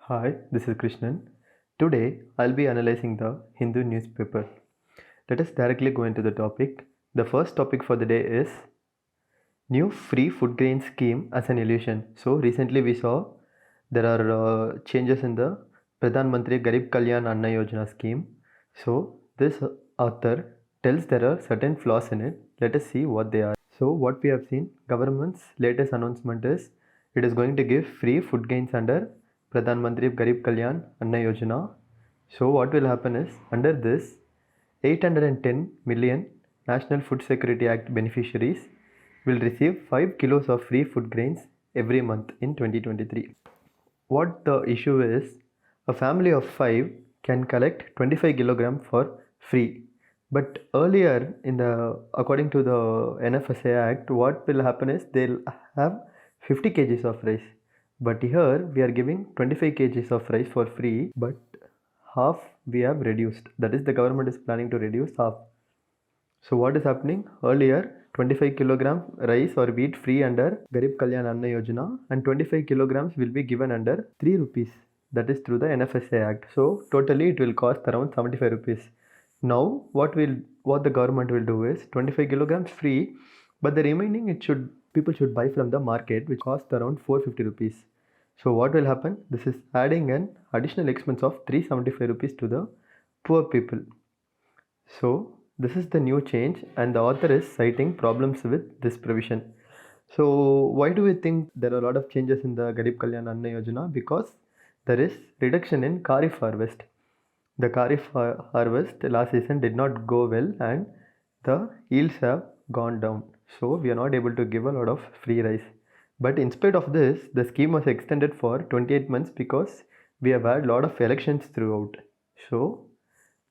Hi, this is Krishnan. Today I'll be analyzing the Hindu newspaper. Let us directly go into the topic. The first topic for the day is new free food grain scheme as an illusion. So recently we saw there are changes in the Pradhan Mantri Garib Kalyan Anna Yojana scheme. So this author tells there are certain flaws in it. Let us see what they are. So what we have seen, government's latest announcement is it is going to give free food grains under Pradhan Mantri Garib Kalyan Anna Yojana. So what will happen is under this 810 million National Food Security Act beneficiaries will receive 5 kilos of free food grains every month in 2023. What the issue is, a family of 5 can collect 25 kilograms for free. But earlier according to the NFSA Act, what will happen is they'll have 50 kgs of rice. But here we are giving 25 kgs of rice for free, but half we have reduced. That is, the government is planning to reduce half. So what is happening? Earlier 25 kilogram rice or wheat free under Garib Kalyan Anna Yojana, and 25 kilograms will be given under 3 rupees. That is through the NFSA Act. So totally it will cost around 75 rupees. Now what the government will do is 25 kilograms free, but the remaining people should buy from the market, which costs around 450 rupees. So what will happen? This is adding an additional expense of 375 rupees to the poor people. So this is the new change, and the author is citing problems with this provision. So why do we think there are a lot of changes in the Garib Kalyan Anna Yojana? Because there is reduction in Kharif harvest. The Kharif harvest last season did not go well and the yields have gone down. So we are not able to give a lot of free rice. But in spite of this, the scheme was extended for 28 months because we have had a lot of elections throughout. So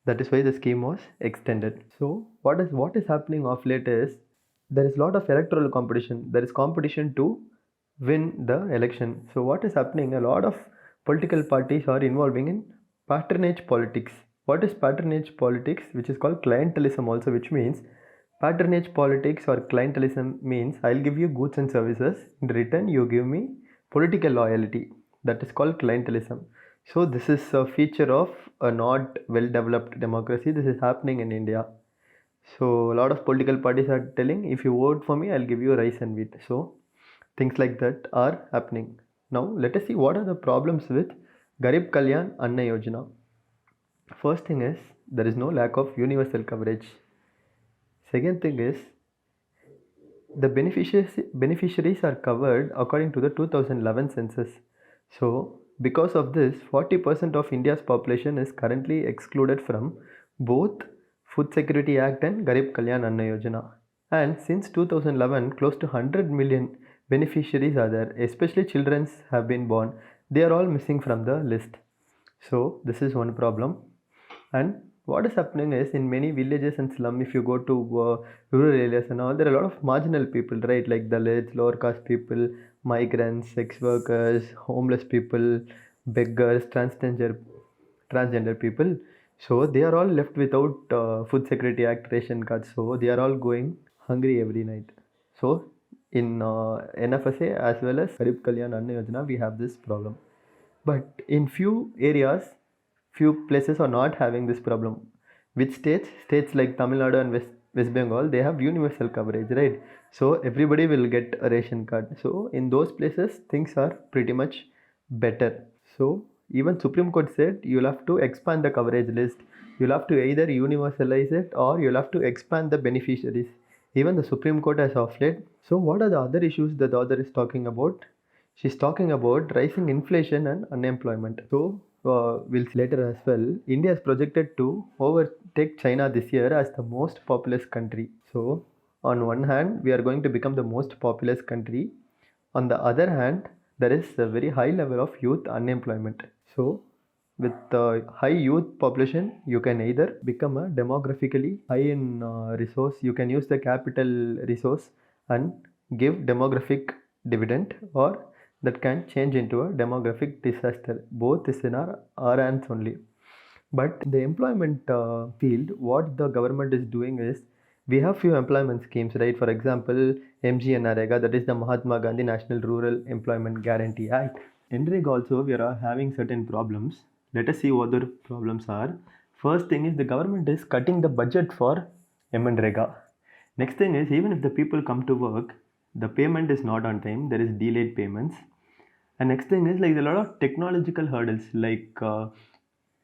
that is why the scheme was extended. So what is happening of late is there is a lot of electoral competition. There is competition to win the election. So what is happening? A lot of political parties are involving in patronage politics. What is patronage politics? Which is called clientelism also, which means patronage politics or clientelism means I'll give you goods and services. In return, you give me political loyalty. That is called clientelism. So this is a feature of a not well developed democracy. This is happening in India. So a lot of political parties are telling, if you vote for me, I'll give you rice and wheat. So things like that are happening. Now let us see what are the problems with Garib Kalyan Anna Yojana. First thing is there is no lack of universal coverage. Second thing is the beneficiaries are covered according to the 2011 census. So because of this, 40% of India's population is currently excluded from both Food Security Act and Garib Kalyan Anna Yojana. And since 2011, close to 100 million beneficiaries are there, especially children have been born. They are all missing from the list. So this is one problem. And what is happening is in many villages and slum, if you go to rural areas and all, there are a lot of marginal people, right? Like Dalits, lower caste people, migrants, sex workers, homeless people, beggars, transgender people. So they are all left without Food Security Act ration cards. So they are all going hungry every night. So in NFSA as well as Garib Kalyan Anna Yojana, we have this problem. But in few areas, few places are not having this problem. Which states like Tamil Nadu and West Bengal, they have universal coverage, right? So everybody will get a ration card. So in those places things are pretty much better. So even Supreme Court said you'll have to expand the coverage list. You'll have to either universalize it or you'll have to expand the beneficiaries. Even the Supreme Court has of late. So what are the other issues that the author is talking about? She's talking about rising inflation and unemployment. So we'll see later as well. India is projected to overtake China this year as the most populous country. So on one hand, we are going to become the most populous country. On the other hand, there is a very high level of youth unemployment. So with the high youth population, you can either become a demographically high in resource. You can use the capital resource and give demographic dividend, or that can change into a demographic disaster. Both is in our hands only. But in the employment field, what the government is doing is, we have few employment schemes, right? For example, MGNREGA, that is the Mahatma Gandhi National Rural Employment Guarantee Act. In NREGA also, we are having certain problems. Let us see what the problems are. First thing is, the government is cutting the budget for MNREGA. Next thing is, even if the people come to work, the payment is not on time. There is delayed payments. And next thing is, like, a lot of technological hurdles, like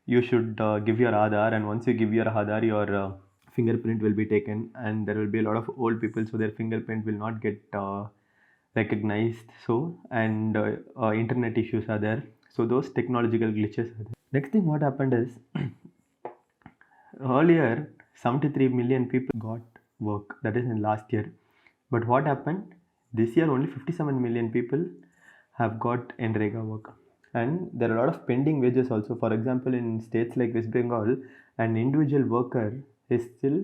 you should give your Aadhaar, and once you give your Aadhaar, your fingerprint will be taken, and there will be a lot of old people, so their fingerprint will not get recognized. So, and internet issues are there. So those technological glitches are there. Next thing what happened is, earlier 73 million people got work, that is in last year. But what happened? This year only 57 million people have got NREGA work. And there are a lot of pending wages also. For example, in states like West Bengal, an individual worker is still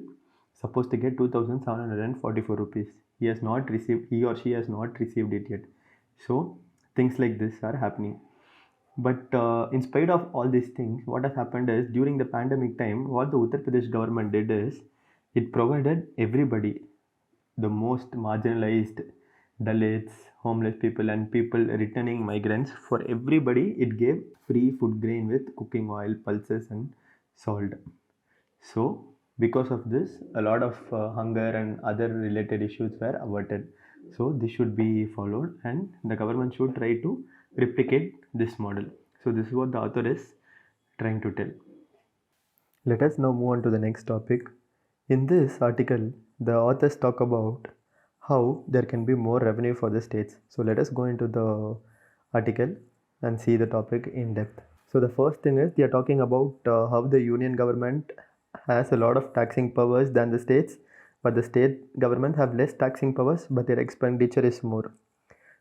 supposed to get 2,744 rupees. He or she has not received it yet. So things like this are happening. But in spite of all these things, what has happened is, during the pandemic time, what the Uttar Pradesh government did is, it provided everybody, the most marginalized, Dalits, homeless people, and people returning migrants, for everybody, it gave free food grain with cooking oil, pulses, and salt. So, because of this, a lot of hunger and other related issues were averted. So, this should be followed, and the government should try to replicate this model. So, this is what the author is trying to tell. Let us now move on to the next topic. In this article, the authors talk about how there can be more revenue for the states. So let us go into the article and see the topic in depth. So the first thing is, they are talking about how the union government has a lot of taxing powers than the states, but the state government have less taxing powers, but their expenditure is more.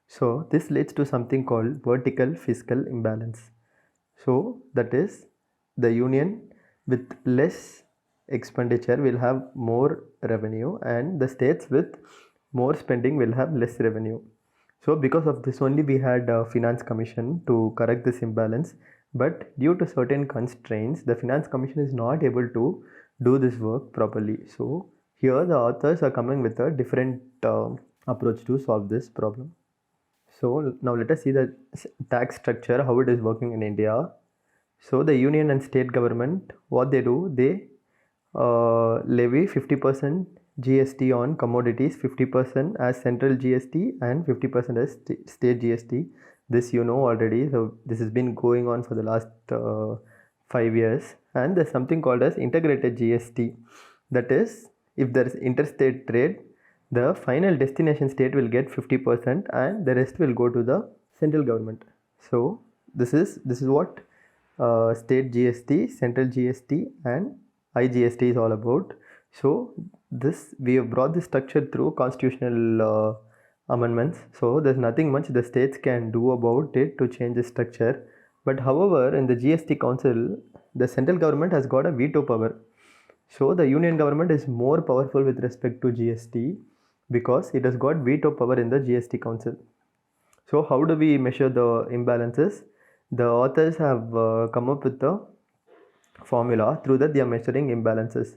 So this leads to something called vertical fiscal imbalance. So that is, the union with less expenditure will have more revenue, and the states with more spending will have less revenue. So because of this only, we had a finance commission to correct this imbalance, but due to certain constraints, the finance commission is not able to do this work properly. So here the authors are coming with a different approach to solve this problem. So now let us see the tax structure, how it is working in India. So the union and state government, what they do, they levy 50% GST on commodities, 50% as central GST, and 50% as state GST. This you know already. So this has been going on for the last 5 years. And there's something called as integrated GST. That is, if there is interstate trade, the final destination state will get 50% and the rest will go to the central government. So this is what state GST, central GST, and IGST is all about. So this, we have brought this structure through constitutional amendments. So there's nothing much the states can do about it to change the structure. But however, in the GST council, the central government has got a veto power. So the union government is more powerful with respect to GST because it has got veto power in the GST council. So how do we measure the imbalances? The authors have come up with the formula through that they are measuring imbalances.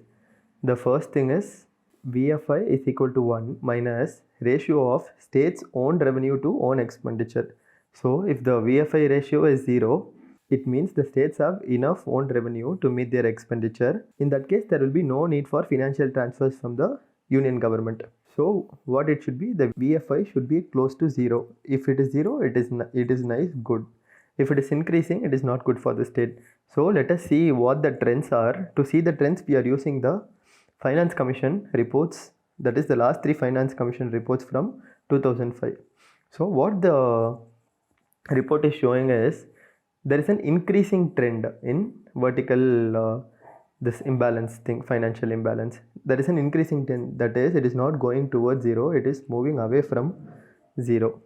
The first thing is, VFI is equal to 1 minus ratio of states' own revenue to own expenditure. So if the VFI ratio is 0, it means the states have enough own revenue to meet their expenditure. In that case, there will be no need for financial transfers from the union government. So what it should be, the VFI should be close to 0. If it is 0, it is nice, good. If it is increasing, it is not good for the state. So let us see what the trends are. To see the trends, we are using the Finance Commission reports, that is the last 3 Finance Commission reports from 2005. So what the report is showing is, there is an increasing trend in vertical this imbalance thing, financial imbalance. There is an increasing trend, that is, it is not going towards 0, it is moving away from 0.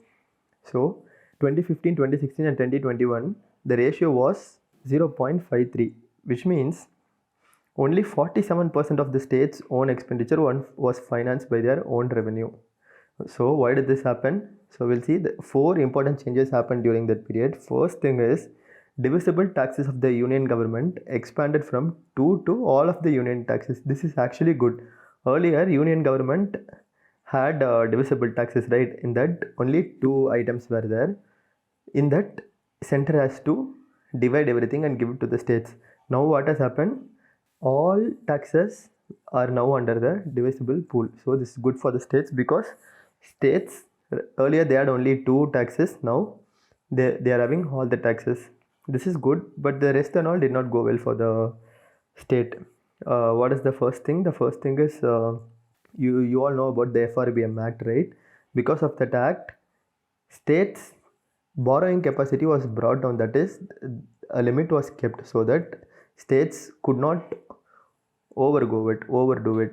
So 2015, 2016 and 2021, the ratio was 0.53, which means only 47% of the state's own expenditure was financed by their own revenue. So why did this happen? So we'll see the 4 important changes happened during that period. First thing is, divisible taxes of the union government expanded from 2 to all of the union taxes. This is actually good. Earlier, union government had divisible taxes, right? In that, only 2 items were there. In that, center has to divide everything and give it to the states. Now what has happened? All taxes are now under the divisible pool. So this is good for the states, because states earlier they had only 2 taxes. Now they are having all the taxes. This is good, but the rest and all did not go well for the state. What is the first thing? The first thing is you all know about the FRBM Act, right? Because of that act, states borrowing capacity was brought down. That is, a limit was kept so that states could not overdo it.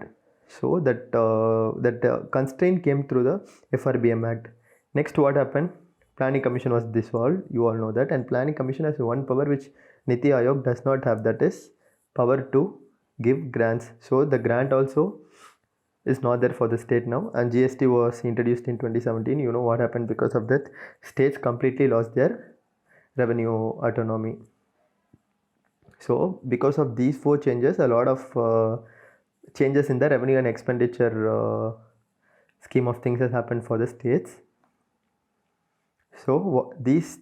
So that constraint came through the FRBM Act. Next, what happened? Planning Commission was dissolved. You all know that. And Planning Commission has one power which Niti Aayog does not have. That is power to give grants. So the grant also is not there for the state now. And GST was introduced in 2017. You know what happened because of that? States completely lost their revenue autonomy. So because of these 4 changes, a lot of changes in the revenue and expenditure scheme of things has happened for the states. So these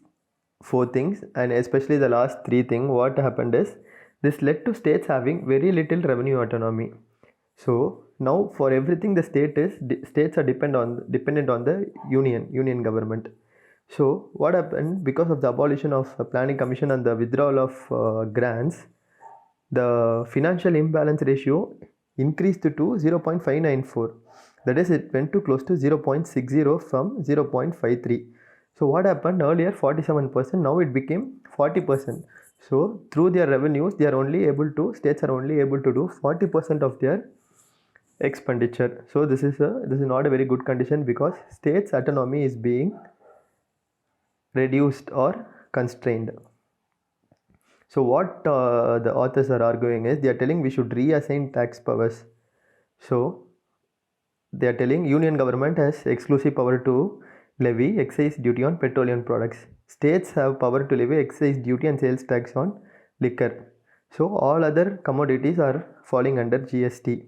4 things, and especially the last 3 things, what happened is this led to states having very little revenue autonomy. So now for everything the states are dependent on the union government. So what happened? Because of the abolition of Planning Commission and the withdrawal of grants, the financial imbalance ratio increased to 0.594. That is, it went to close to 0.60 from 0.53. So what happened? Earlier 47%, now it became 40%. So through their revenues, states are only able to do 40% of their expenditure. So this is not a very good condition, because states' autonomy is being reduced or constrained. So what the authors are arguing is, they are telling we should reassign tax powers. So they are telling union government has exclusive power to levy excise duty on petroleum products. States have power to levy excise duty and sales tax on liquor. So all other commodities are falling under GST.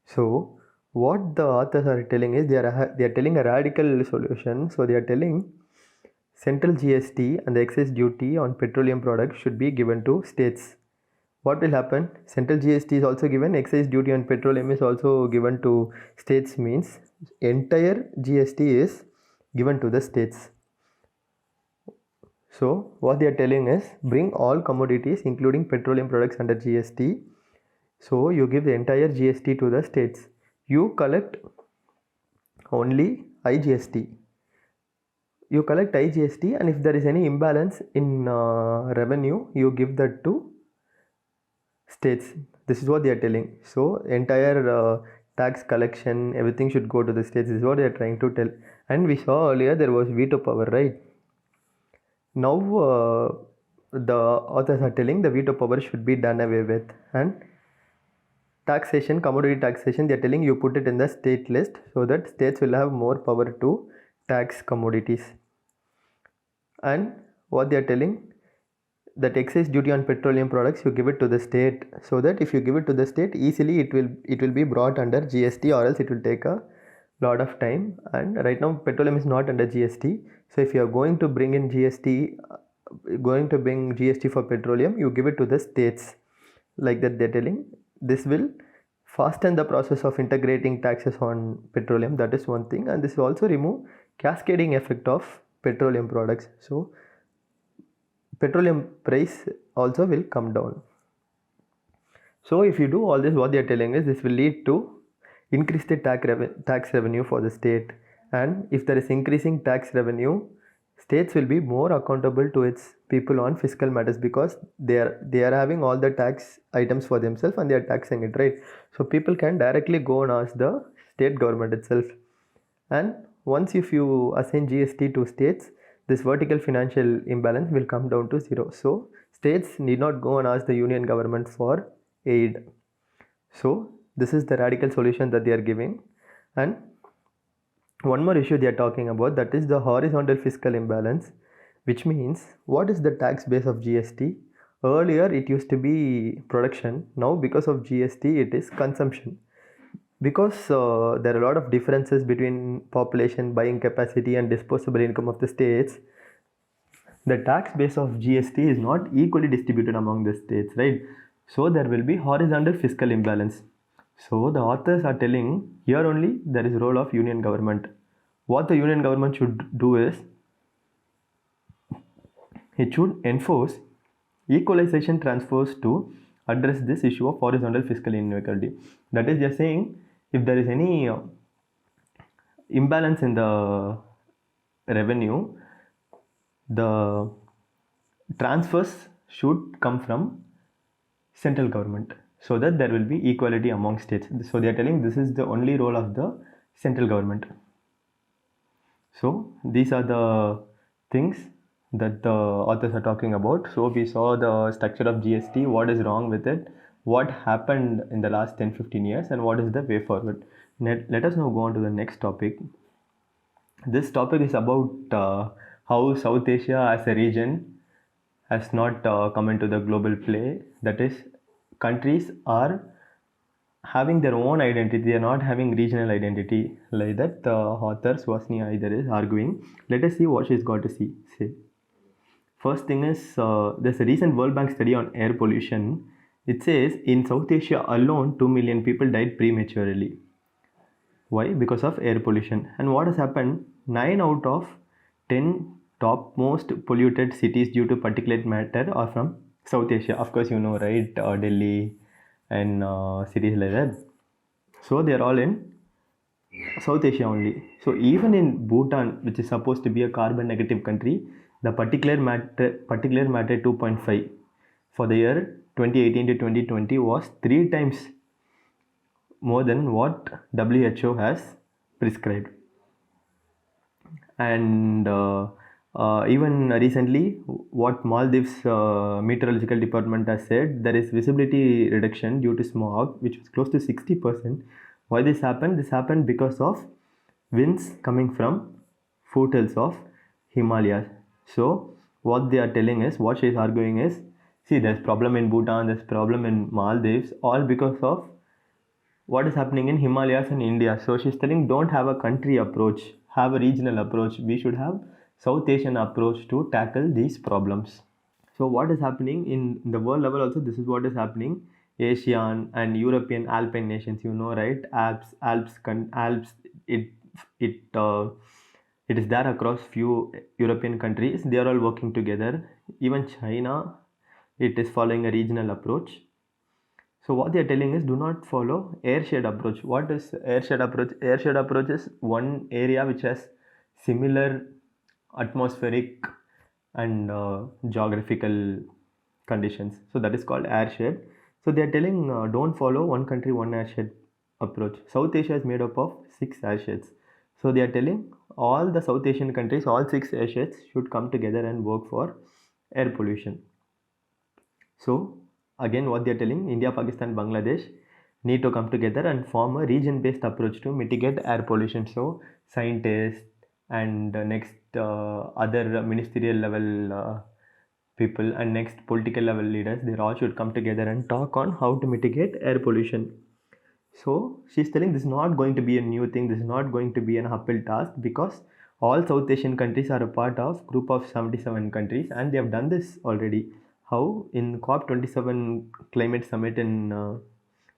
So what the authors are telling is, they are telling a radical solution. So they are telling central GST and the excise duty on petroleum products should be given to states. What will happen? Central GST is also given, excise duty on petroleum is also given to states, means entire GST is given to the states. So what they are telling is, bring all commodities including petroleum products under GST. So you give the entire GST to the states. You collect only IGST. You collect IGST, and if there is any imbalance in revenue, you give that to states. This is what they are telling. So entire tax collection, everything should go to the states. This is what they are trying to tell. And we saw earlier there was veto power, right? Now the authors are telling the veto power should be done away with. And taxation, commodity taxation, they are telling you put it in the state list, so that states will have more power to tax commodities. And what they are telling, that excise duty on petroleum products, you give it to the state, so that if you give it to the state, easily it will be brought under GST, or else it will take a lot of time. And right now petroleum is not under GST. So if you are going to bring in GST, for petroleum, you give it to the states. Like that they are telling. This will fasten the process of integrating taxes on petroleum. That is one thing. And this will also remove cascading effect of petroleum products. So petroleum price also will come down. So if you do all this, what they are telling is, this will lead to increase the tax revenue for the state. And if there is increasing tax revenue, states will be more accountable to its people on fiscal matters, because they are having all the tax items for themselves and they are taxing it, right? So people can directly go and ask the state government itself. And once if you assign GST to states, this vertical financial imbalance will come down to 0. So states need not go and ask the union government for aid. So this is the radical solution that they are giving. And one more issue they are talking about, that is the horizontal fiscal imbalance. which means what is the tax base of GST? Earlier it used to be production, now because of GST it is consumption. Because there are a lot of differences between population, buying capacity and disposable income of the states, the tax base of GST is not equally distributed among the states, right? So there will be horizontal fiscal imbalance. So the authors are telling here only there is role of union government. What the union government should do is it should enforce equalization transfers to address this issue of horizontal fiscal inequality. That is, just saying if there is any imbalance in the revenue, the transfers should come from central government so that there will be equality among states. So they are telling this is the only role of the central government. So these are the things that the authors are talking about. So we saw the structure of GST, what is wrong with it, what happened in the last 10-15 years, and what is the way forward. Let us now go on to the next topic. This topic is about how South Asia as a region has not come into the global play. That is, countries are having their own identity, they are not having regional identity. Like that, the author Swasni Aidar is arguing. Let us see what she's got to say. First thing is, there's a recent World Bank study on air pollution. It says in South Asia alone, 2 million people died prematurely. Why? Because of air pollution. And what has happened? 9 out of 10 top most polluted cities due to particulate matter are from South Asia. Of course, you know, right? Delhi and cities like that. So they are all in South Asia only. So even in Bhutan, which is supposed to be a carbon negative country, the particulate matter 2.5 for the year 2018 to 2020 was 3 times more than what WHO has prescribed. And even recently, what Maldives meteorological department has said, there is visibility reduction due to smog, which was close to 60%. Why this happened? This happened because of winds coming from foothills of Himalayas. So what they are telling is, what she is arguing is, see, there's problem in Bhutan, there's problem in Maldives, all because of what is happening in Himalayas and India. So she's telling, don't have a country approach, have a regional approach. We should have South Asian approach to tackle these problems. So what is happening in the world level also, this is what is happening. Asian and European Alpine nations, you know, right? Alps, it it uh, it is there across few European countries. They are all working together. Even China, it is following a regional approach. So what they are telling is, do not follow airshed approach. What is airshed approach? Airshed approach is one area which has similar atmospheric and geographical conditions. So that is called airshed. So they are telling, don't follow one country, one airshed approach. South Asia is made up of 6 airsheds. So they are telling all the South Asian countries, all 6 airsheds should come together and work for air pollution. So again, what they are telling, India, Pakistan, Bangladesh need to come together and form a region-based approach to mitigate air pollution. So scientists and next other ministerial level people and next political level leaders, they all should come together and talk on how to mitigate air pollution. So she's telling this is not going to be a new thing, this is not going to be an uphill task, because all South Asian countries are a part of group of 77 countries and they have done this already. How? In COP27 climate summit in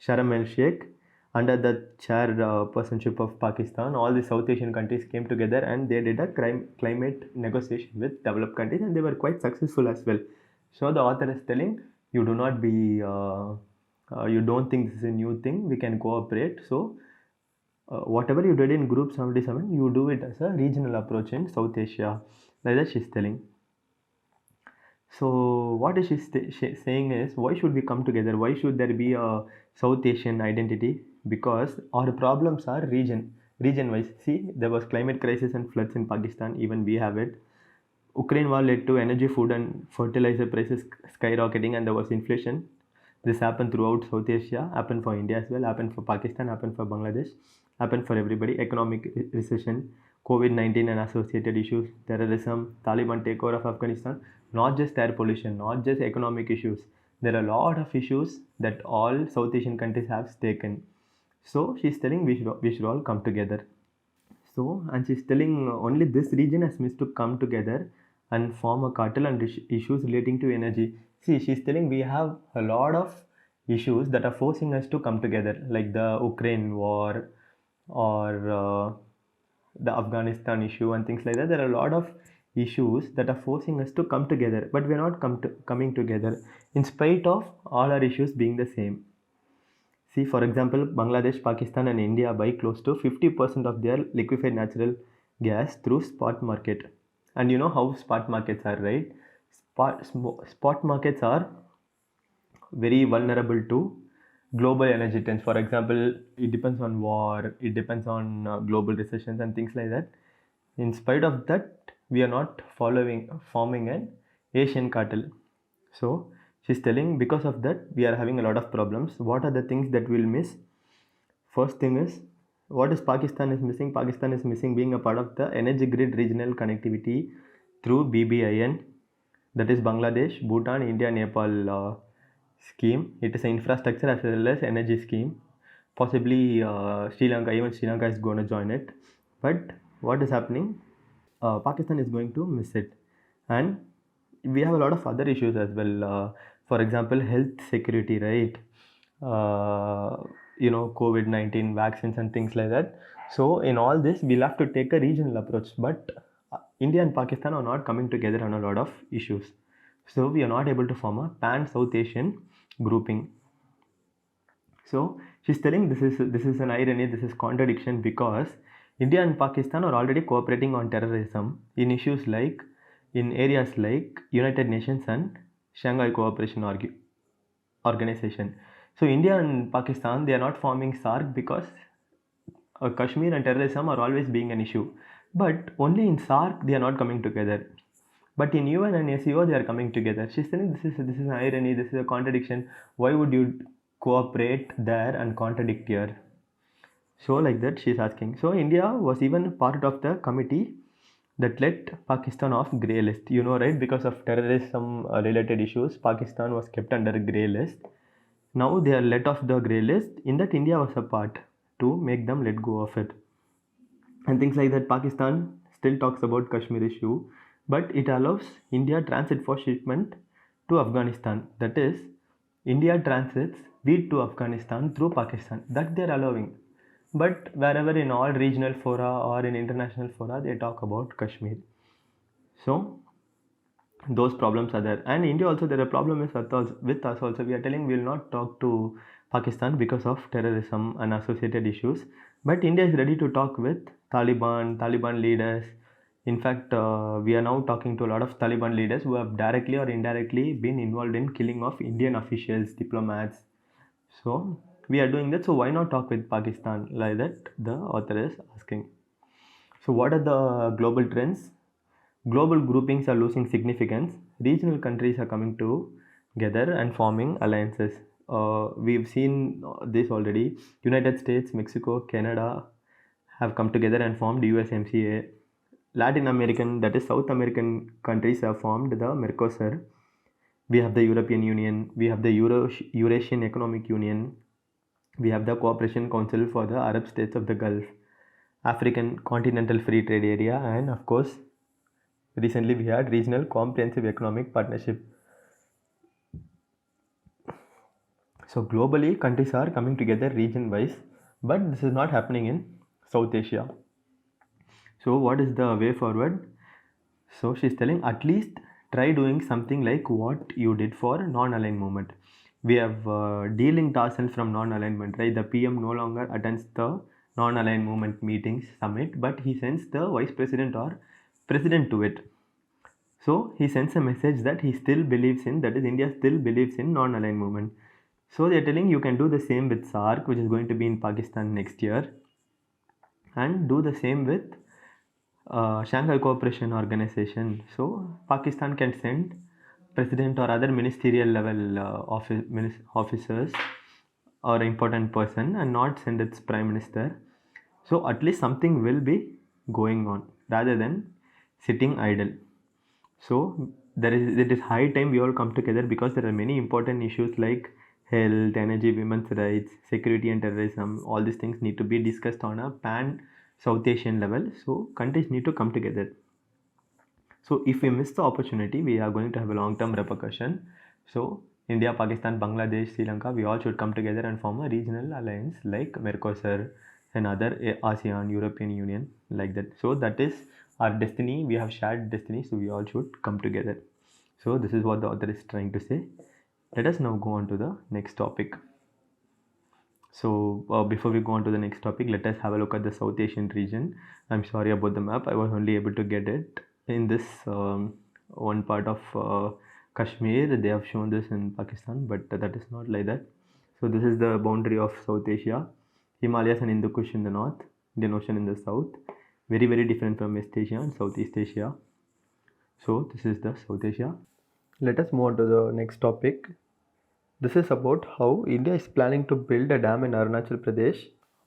Sharm el Sheikh, under the chairpersonship of Pakistan, all the South Asian countries came together and they did a climate negotiation with developed countries, and they were quite successful as well. So the author is telling, you do not be you don't think this is a new thing, we can cooperate. So whatever you did in group 77, you do it as a regional approach in South Asia, like that she's telling. So what is she saying is, why should we come together? Why should there be a South Asian identity? Because our problems are region wise. See, there was climate crisis and floods in Pakistan, even we have it. Ukraine war led to energy, food and fertilizer prices skyrocketing, and there was inflation. This happened throughout South Asia, happened for India as well, happened for Pakistan, happened for Bangladesh. happened for everybody. Economic recession, COVID-19 and associated issues, terrorism, Taliban takeover of Afghanistan, not just air pollution, not just economic issues. There are a lot of issues that all South Asian countries have taken. So she's telling we should all come together. So, and she's telling only this region has missed to come together and form a cartel and issues relating to energy. See, she's telling we have a lot of issues that are forcing us to come together, like the Ukraine war or the Afghanistan issue and things like that. There are a lot of issues that are forcing us to come together, but we're not coming together in spite of all our issues being the same. See, for example, Bangladesh, Pakistan, and India buy close to 50% of their liquefied natural gas through spot market. And you know how spot markets are, right? Spot markets are very vulnerable to global energy trends. For example, it depends on war, it depends on global recessions and things like that. In spite of that, we are not forming an Asian cartel. So she's telling because of that we are having a lot of problems. What are the things that we'll miss? First thing is, what is Pakistan is missing? Pakistan is missing being a part of the energy grid regional connectivity through BBIN, that is Bangladesh, Bhutan, India, Nepal scheme. It is an infrastructure as well as energy scheme. Possibly Sri Lanka, even Sri Lanka is going to join it. But what is happening? Pakistan is going to miss it. And we have a lot of other issues as well. For example, health security, right? COVID-19 vaccines and things like that. So in all this, we'll have to take a regional approach. But India and Pakistan are not coming together on a lot of issues. So we are not able to form a pan-South Asian grouping. So she's telling this is an irony, this is contradiction, because India and Pakistan are already cooperating on terrorism in issues like in areas like United Nations and Shanghai Cooperation Organization. So India and Pakistan, they are not forming SAARC because Kashmir and terrorism are always being an issue. But only in SAARC they are not coming together. But in UN and SEO they are coming together. She's saying this is an irony, this is a contradiction. Why would you cooperate there and contradict here? So like that she's asking. So India was even part of the committee that let Pakistan off grey list. You know, right? Because of terrorism related issues, Pakistan was kept under grey list. Now they are let off the grey list. In that, India was a part to make them let go of it. And things like that. Pakistan still talks about Kashmir issue, but it allows India transit for shipment to Afghanistan. That is, India transits wheat to Afghanistan through Pakistan. That they are allowing. But wherever in all regional fora or in international fora, they talk about Kashmir. So those problems are there. And India also, there are problems with us also. We are telling we will not talk to Pakistan because of terrorism and associated issues. But India is ready to talk with Taliban leaders. In fact, we are now talking to a lot of Taliban leaders who have directly or indirectly been involved in killing of Indian officials, diplomats. So we are doing that. So why not talk with Pakistan? Like that, the author is asking. So what are the global trends? Global groupings are losing significance. Regional countries are coming together and forming alliances. We've seen this already. United States, Mexico, Canada have come together and formed USMCA. Latin American, that is South American countries have formed the Mercosur. We have the European Union. We have the Eurasian Economic Union. We have the Cooperation Council for the Arab States of the Gulf, African Continental Free Trade Area, and of course, recently we had Regional Comprehensive Economic Partnership. So globally, countries are coming together region-wise, but this is not happening in South Asia. So what is the way forward? So she's telling at least try doing something like what you did for non-aligned movement. We have delinked ourselves from non-alignment, right? The PM no longer attends the non-aligned movement meetings summit, but he sends the vice president or president to it. So he sends a message that he still believes in, that is India still believes in non-aligned movement. So they're telling you can do the same with SAARC, which is going to be in Pakistan next year, and do the same with Shanghai Cooperation Organization. So Pakistan can send president or other ministerial level officers or important person and not send its prime minister. So at least something will be going on rather than sitting idle. So it is high time we all come together, because there are many important issues like health, energy, women's rights, security and terrorism. All these things need to be discussed on a pan South Asian level. So countries need to come together. So if we miss the opportunity, we are going to have a long-term repercussion. So India, Pakistan, Bangladesh, Sri Lanka, we all should come together and form a regional alliance like Mercosur and other ASEAN, European Union, like that. So that is our destiny. We have shared destiny, so we all should come together. So this is what the author is trying to say. Let us now go on to the next topic. So before we go on to the next topic, let us have a look at the South Asian region. I'm sorry about the map. I was only able to get it in this one part of Kashmir. They have shown this in Pakistan, but that is not like that. So this is the boundary of South Asia. Himalayas and Hindu Kush in the north, Indian Ocean in the south. Very, very different from West Asia and Southeast Asia. So this is the South Asia. Let us move on to the next topic. This is about how India is planning to build a dam in Arunachal Pradesh,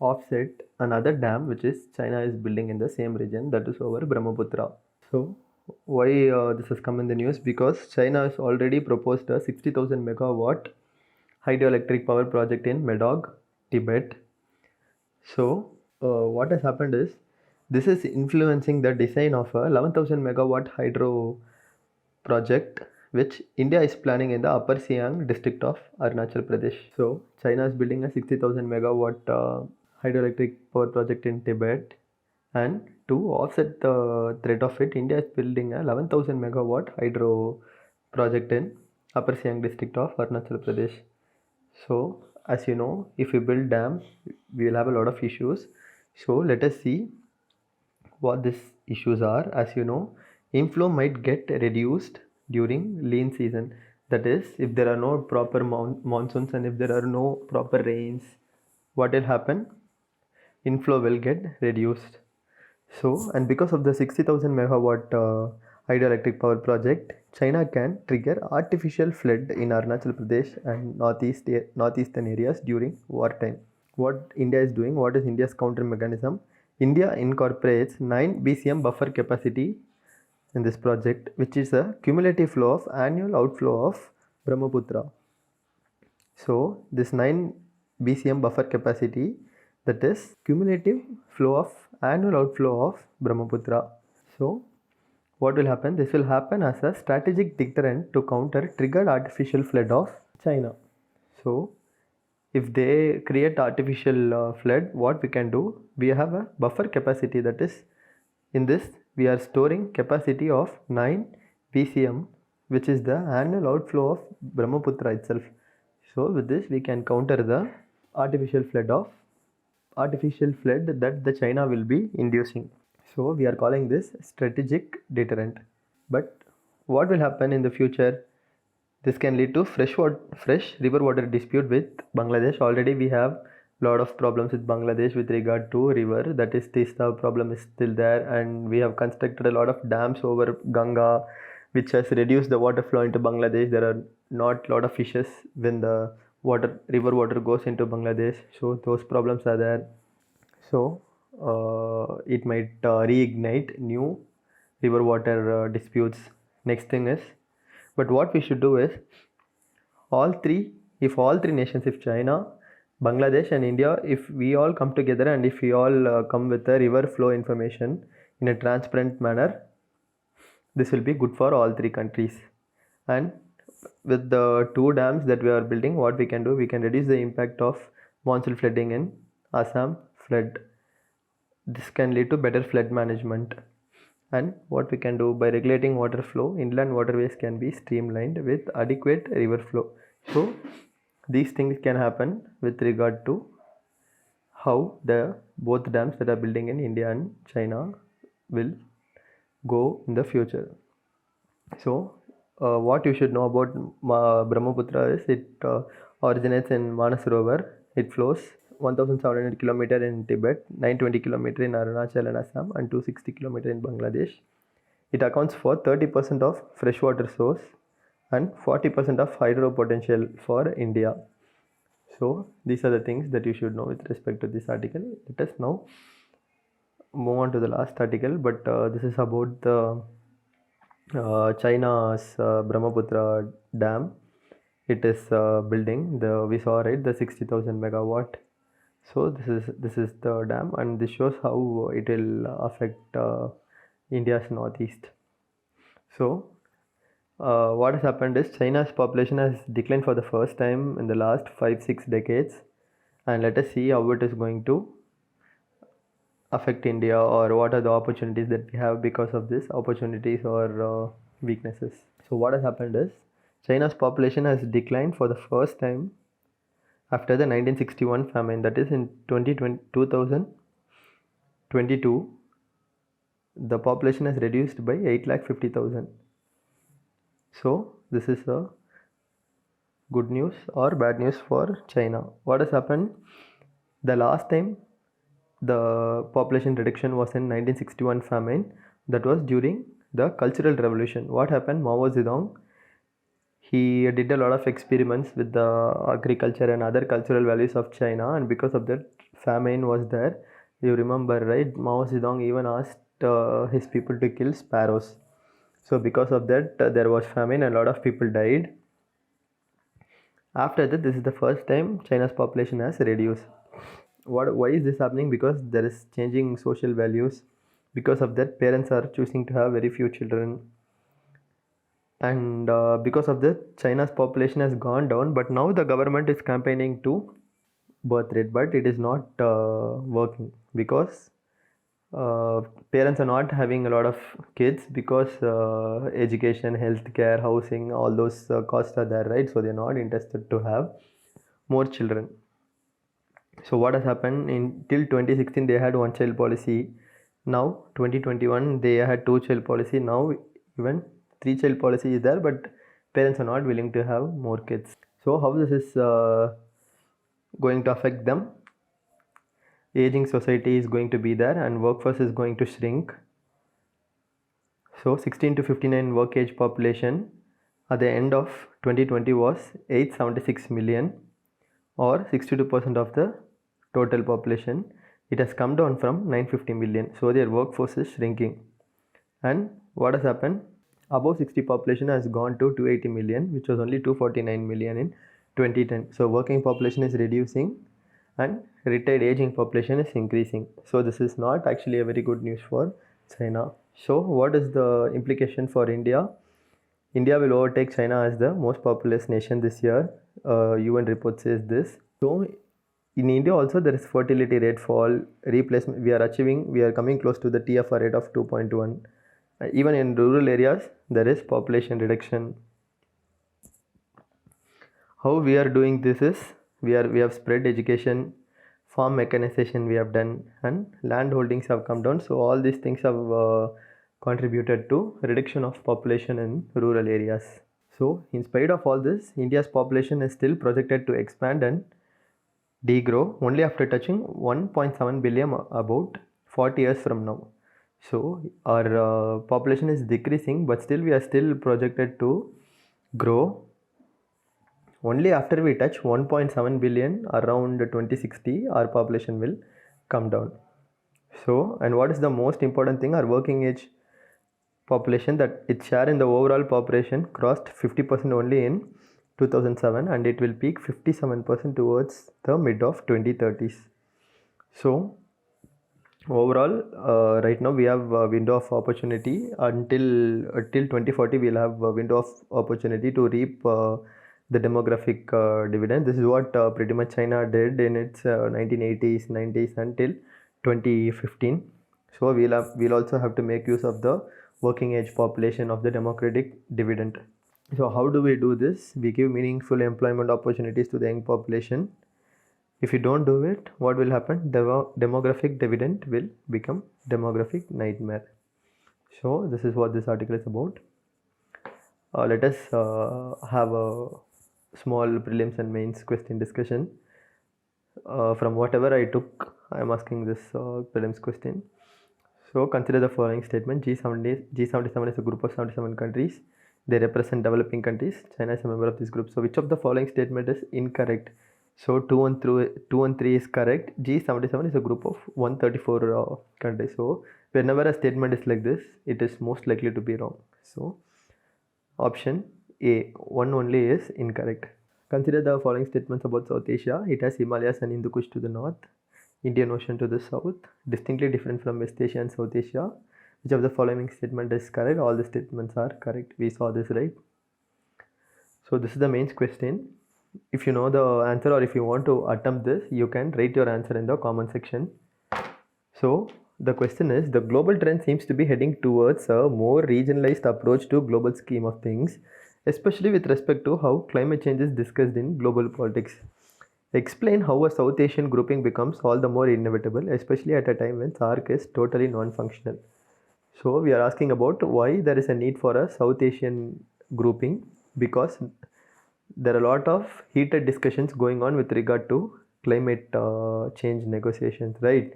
offset another dam which is China is building in the same region, that is over Brahmaputra. So why this has come in the news? Because China has already proposed a 60,000 megawatt hydroelectric power project in Medog, Tibet. So what has happened is, this is influencing the design of a 11,000 megawatt hydro project which India is planning in the Upper Siang district of Arunachal Pradesh. So China is building a 60,000 megawatt hydroelectric power project in Tibet, and to offset the threat of it, India is building a 11,000 megawatt hydro project in Upper Siang district of Arunachal Pradesh. So as you know, if we build dams, we will have a lot of issues. So let us see what these issues are. As you know, inflow might get reduced during lean season. That is, if there are no proper monsoons and if there are no proper rains, what will happen? Inflow will get reduced. So, and because of the 60,000 megawatt hydroelectric power project, China can trigger artificial flood in Arunachal Pradesh and northeastern areas during wartime. What India is doing, what is India's counter mechanism? India incorporates 9 BCM buffer capacity in this project, which is a cumulative flow of annual outflow of Brahmaputra. So this 9 BCM buffer capacity, that is cumulative flow of annual outflow of Brahmaputra. So what will happen? This will happen as a strategic deterrent to counter triggered artificial flood of China. So if they create artificial flood, what we can do? We have a buffer capacity, that is, in this we are storing capacity of 9 BCM, which is the annual outflow of Brahmaputra itself. So with this we can counter the artificial flood that the China will be inducing. So we are calling this strategic deterrent. But what will happen in the future? This can lead to fresh river water dispute with Bangladesh. Already we have a lot of problems with Bangladesh with regard to river, that is Tista problem is still there, and we have constructed a lot of dams over Ganga, which has reduced the water flow into Bangladesh. There are not a lot of fishes when the river water goes into Bangladesh, so those problems are there. So it might reignite new river water disputes. Next thing is, but what we should do is, if all three nations, if China, Bangladesh and India, if we all come together and if we all come with a river flow information in a transparent manner, this will be good for all three countries. And with the 2 dams that we are building, what we can do, we can reduce the impact of monsoon flooding in Assam flood. This can lead to better flood management. And what we can do, by regulating water flow, inland waterways can be streamlined with adequate river flow. So these things can happen with regard to how the both dams that are building in India and China will go in the future. So what you should know about Brahmaputra is, it originates in Manasarovar. It flows 1700 km in Tibet, 920 km in Arunachal and Assam, and 260 km in Bangladesh. It accounts for 30% of freshwater source and 40% of hydro potential for India. So these are the things that you should know with respect to this article. Let us now move on to the last article, but this is about the China's Brahmaputra Dam. It is building. We saw, right, the 60,000 megawatt. So this is the dam, and this shows how it will affect India's northeast. So what has happened is China's population has declined for the first time in the last 5-6 decades, and let us see how it is going to affect India, or what are the opportunities that we have because of this, opportunities or weaknesses. So what has happened is China's population has declined for the first time after the 1961 famine, that is in 2022. The population has reduced by 8,50,000. So this is a good news or bad news for China. What has happened? The last time the population reduction was in 1961 famine, that was during the Cultural Revolution. What happened? Mao Zedong, he did a lot of experiments with the agriculture and other cultural values of China, and because of that, famine was there. You remember, right? Mao Zedong even asked his people to kill sparrows. So because of that, there was famine and a lot of people died. After that, this is the first time China's population has reduced. Why is this happening? Because there is changing social values. Because of that, parents are choosing to have very few children, and because of that, China's population has gone down. But now the government is campaigning to birth rate, but it is not working, because parents are not having a lot of kids, because education, healthcare, housing, all those costs are there, right? So they're not interested to have more children. So what has happened? In till 2016 they had one child policy. Now 2021 they had two child policy. Now even three child policy is there, but parents are not willing to have more kids. So how this is going to affect them? Aging society is going to be there, and workforce is going to shrink. So 16 to 59 work age population at the end of 2020 was 876 million, or 62% of the total population. It has come down from 950 million. So their workforce is shrinking. And what has happened? Above 60 population has gone to 280 million, which was only 249 million in 2010. So working population is reducing and retired aging population is increasing. So this is not actually a very good news for China. So what is the implication for India? India will overtake China as the most populous nation this year. UN report says this. So in India also there is fertility rate fall, replacement. We are coming close to the TFR rate of 2.1. Even in rural areas there is population reduction. How we are doing this is we have spread education, farm mechanization we have done, and land holdings have come down. So all these things have contributed to reduction of population in rural areas. So in spite of all this, India's population is still projected to expand and degrow only after touching 1.7 billion about 40 years from now. So our population is decreasing, but still we are still projected to grow. Only after we touch 1.7 billion around 2060, our population will come down. So, and what is the most important thing? Our working age population, that its share in the overall population crossed 50% only in 2007, and it will peak 57% towards the mid of 2030s. So overall, right now we have a window of opportunity until 2040. We'll have a window of opportunity to reap the demographic dividend. This is what pretty much China did in its 1980s, 90s until 2015. So we'll also have to make use of the working age population of the democratic dividend. So how do we do this? We give meaningful employment opportunities to the young population. If you don't do it, what will happen? The demographic dividend will become demographic nightmare. So this is what this article is about. Let us have a small prelims and mains question discussion. From whatever I took, I am asking this prelims question. So consider the following statement. G77 is a group of 77 countries. They represent developing countries. China is a member of this group. So which of the following statement is incorrect? So 2 and 3 is correct. G77 is a group of 134 countries. So whenever a statement is like this, it is most likely to be wrong. So option A, 1 only is incorrect. Consider the following statements about South Asia. It has Himalayas and Hindu Kush to the north, Indian Ocean to the south, distinctly different from West Asia and South Asia. Which of the following statement is correct? All the statements are correct. We saw this, right? So this is the main question. If you know the answer or if you want to attempt this, you can write your answer in the comment section. So the question is, the global trend seems to be heading towards a more regionalized approach to global scheme of things, especially with respect to how climate change is discussed in global politics. Explain how a South Asian grouping becomes all the more inevitable, especially at a time when SAARC is totally non-functional. So we are asking about why there is a need for a South Asian grouping, because there are a lot of heated discussions going on with regard to climate change negotiations, right?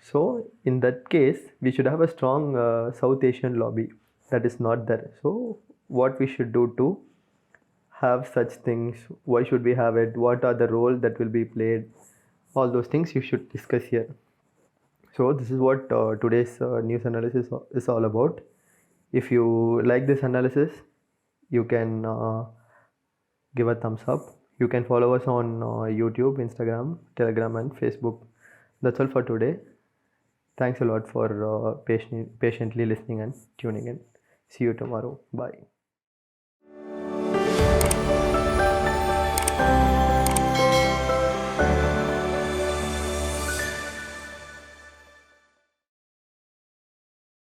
So in that case, we should have a strong South Asian lobby. That is not there. So what we should do to have such things? Why should we have it? What are the role that will be played? All those things you should discuss here. So this is what today's news analysis is all about. If you like this analysis, you can give a thumbs up. You can follow us on YouTube, Instagram, Telegram, and Facebook. That's all for today. Thanks a lot for patiently listening and tuning in. See you tomorrow. Bye.